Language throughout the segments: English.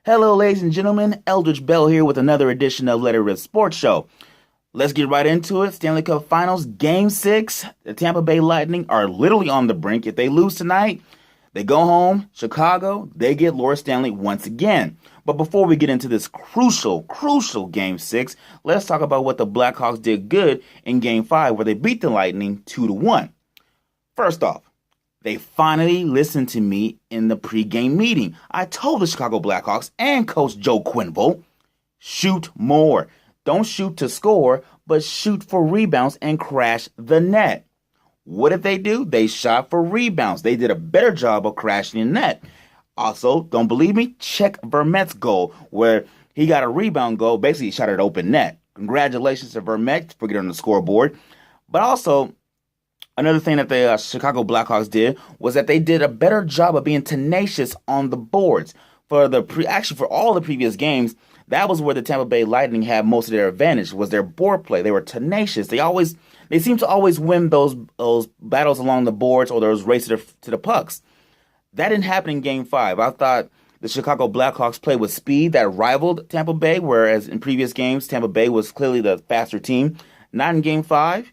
Hello, ladies and gentlemen. Eldridge Bell here with another edition of Let It Rip Sports Show. Let's get right into it. Stanley Cup Finals, Game 6. The Tampa Bay Lightning are literally on the brink. If they lose tonight, they go home. Chicago, they get Laura Stanley once again. But before we get into this crucial Game 6, let's talk about what the Blackhawks did good in Game 5, where they beat the Lightning 2-1. First off, they finally listened to me in the pregame meeting. I told the Chicago Blackhawks and Coach Joe Quenneville, shoot more. Don't shoot to score, but shoot for rebounds and crash the net. What did they do? They shot for rebounds. They did a better job of crashing the net. Also, don't believe me? Check Vermette's goal, where he got a rebound goal. Basically, he shot at open net. Congratulations to Vermette for getting on the scoreboard. But also, another thing that the Chicago Blackhawks did was that they did a better job of being tenacious on the boards. For all the previous games, that was where the Tampa Bay Lightning had most of their advantage, was their board play. They were tenacious. They seem to always win those battles along the boards or those races to the pucks. That didn't happen in Game 5. I thought the Chicago Blackhawks played with speed that rivaled Tampa Bay, whereas in previous games, Tampa Bay was clearly the faster team. Not in Game 5.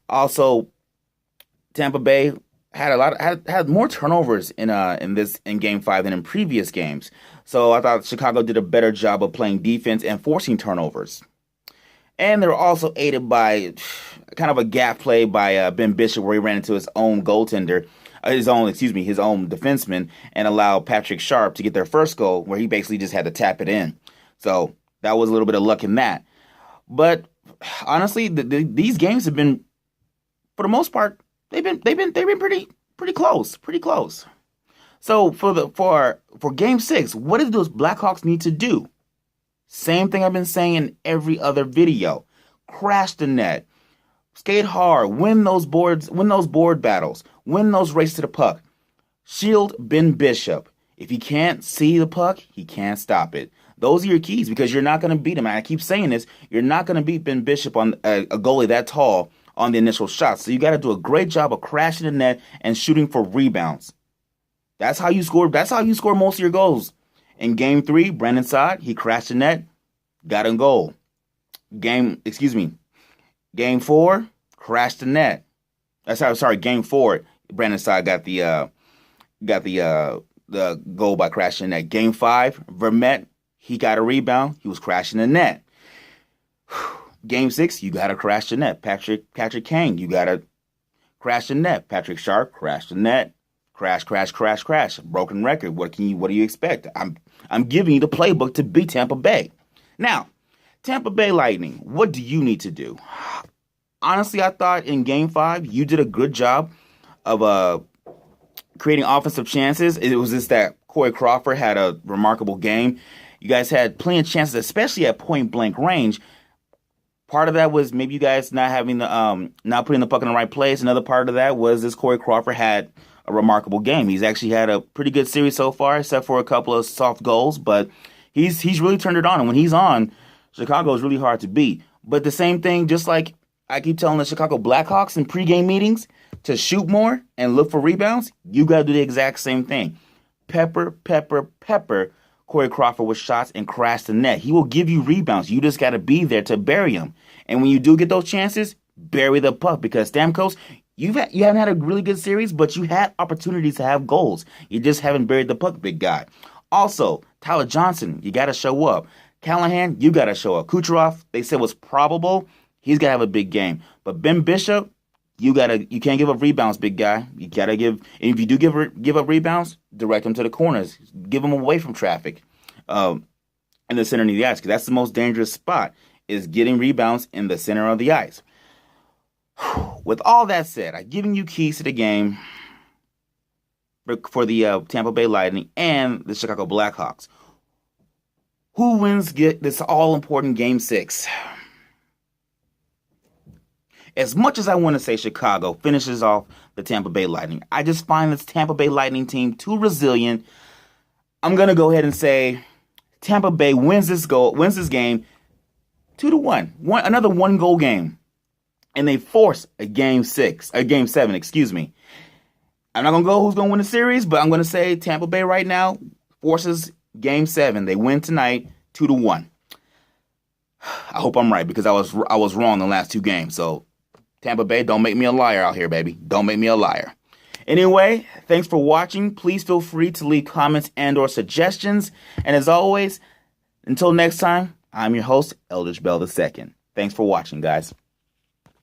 Also, Tampa Bay had more turnovers in Game 5 than in previous games. So I thought Chicago did a better job of playing defense and forcing turnovers. And they were also aided by kind of a gap play by Ben Bishop, where he ran into his own goaltender, his own defenseman, and allowed Patrick Sharp to get their first goal, where he basically just had to tap it in. So that was a little bit of luck in that. But honestly, these games have been, for the most part, they've been pretty close. So for Game 6, what do those Blackhawks need to do? Same thing I've been saying in every other video. Crash the net. Skate hard. Win those board battles. Win those races to the puck. Shield Ben Bishop. If he can't see the puck, he can't stop it. Those are your keys, because you're not going to beat him. And I keep saying this. You're not going to beat Ben Bishop on a goalie that tall on the initial shot. So you got to do a great job of crashing the net and shooting for rebounds. That's how you score. That's how you score most of your goals. In Game 3, Brandon Saad, he crashed the net, got a goal. Game 4, crashed the net. Game 4, Brandon Saad got the goal by crashing the net. Game 5, Vermette, he got a rebound, he was crashing the net. Game 6, you got to crash the net. Patrick Kane, you got to crash the net. Patrick Sharp, crash the net. Crash. Broken record. What do you expect? I'm giving you the playbook to beat Tampa Bay. Now, Tampa Bay Lightning, what do you need to do? Honestly, I thought in Game 5, you did a good job of creating offensive chances. It was just that Corey Crawford had a remarkable game. You guys had plenty of chances, especially at point-blank range. Part of that was maybe you guys not having not putting the puck in the right place. Another part of that was this Corey Crawford had a remarkable game. He's actually had a pretty good series so far, except for a couple of soft goals, but he's really turned it on. And when he's on, Chicago is really hard to beat. But the same thing, just like I keep telling the Chicago Blackhawks in pregame meetings to shoot more and look for rebounds, you got to do the exact same thing. Pepper Corey Crawford with shots and crash the net. He will give you rebounds. You just got to be there to bury him. And when you do get those chances, bury the puck, because Stamkos, you haven't had a really good series, but you had opportunities to have goals. You just haven't buried the puck, big guy. Also, Tyler Johnson, you got to show up. Callahan, you got to show up. Kucherov, they said was probable. He's got to have a big game. But Ben Bishop, you can't give up rebounds, big guy. You got to give, and if you do give up rebounds, direct them to the corners. Give them away from traffic in the center of the ice, because that's the most dangerous spot, is getting rebounds in the center of the ice. With all that said, I've given you keys to the game for the Tampa Bay Lightning and the Chicago Blackhawks. Who wins this all-important Game 6? As much as I want to say Chicago finishes off the Tampa Bay Lightning, I just find this Tampa Bay Lightning team too resilient. I'm going to go ahead and say Tampa Bay wins this game 2-1. Another one-goal game. And they force a Game 7, excuse me. I'm not going to go who's going to win the series, but I'm going to say Tampa Bay right now forces Game 7. They win tonight 2-1. I hope I'm right because I was wrong the last 2 games. So Tampa Bay, don't make me a liar out here, baby. Don't make me a liar. Anyway, thanks for watching. Please feel free to leave comments and or suggestions. And as always, until next time, I'm your host, Eldridge Bell II. Thanks for watching, guys.